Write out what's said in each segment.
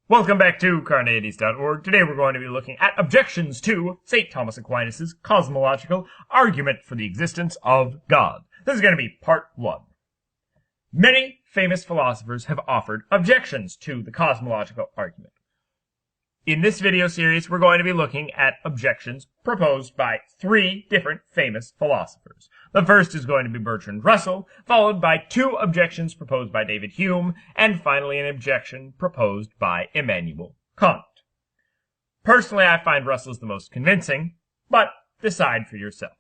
Welcome back to Carneades.org. Today we're going to be looking at objections to St. Thomas Aquinas' cosmological argument for the existence of God. This is going to be part 1. Many famous philosophers have offered objections to the cosmological argument. In this video series, we're going to be looking at objections proposed by 3 different famous philosophers. The first is going to be Bertrand Russell, followed by 2 objections proposed by David Hume, and finally an objection proposed by Immanuel Kant. Personally, I find Russell's the most convincing, but decide for yourself.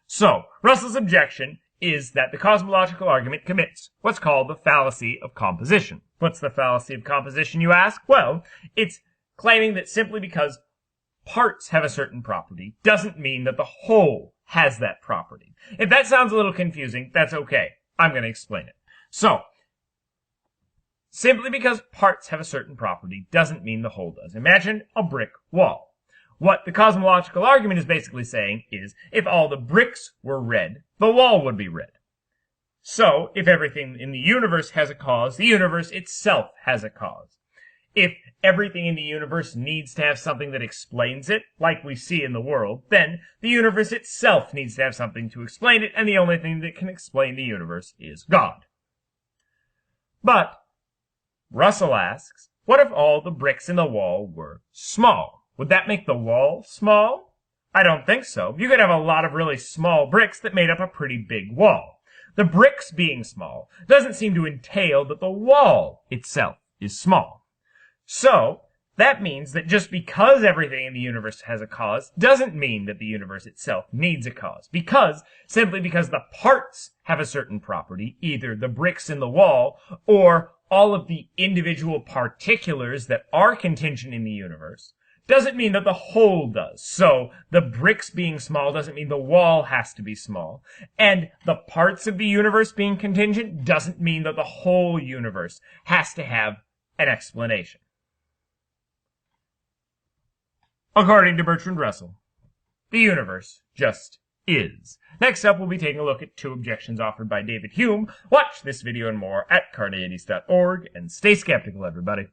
So, Russell's objection is that the cosmological argument commits what's called the fallacy of composition. What's the fallacy of composition, you ask? Well, it's claiming that simply because parts have a certain property doesn't mean that the whole has that property. If that sounds a little confusing, that's okay. I'm going to explain it. So, simply because parts have a certain property doesn't mean the whole does. Imagine a brick wall. What the cosmological argument is basically saying is, if all the bricks were red, the wall would be red. So, if everything in the universe has a cause, the universe itself has a cause. If everything in the universe needs to have something that explains it, like we see in the world, then the universe itself needs to have something to explain it, and the only thing that can explain the universe is God. But Russell asks, what if all the bricks in the wall were small? Would that make the wall small? I don't think so. You could have a lot of really small bricks that made up a pretty big wall. The bricks being small doesn't seem to entail that the wall itself is small. So, that means that just because everything in the universe has a cause doesn't mean that the universe itself needs a cause. Simply because the parts have a certain property, either the bricks in the wall or all of the individual particulars that are contingent in the universe, doesn't mean that the whole does. So, the bricks being small doesn't mean the wall has to be small. And the parts of the universe being contingent doesn't mean that the whole universe has to have an explanation. According to Bertrand Russell, the universe just is. Next up, we'll be taking a look at 2 objections offered by David Hume. Watch this video and more at Carneades.org, and stay skeptical, everybody.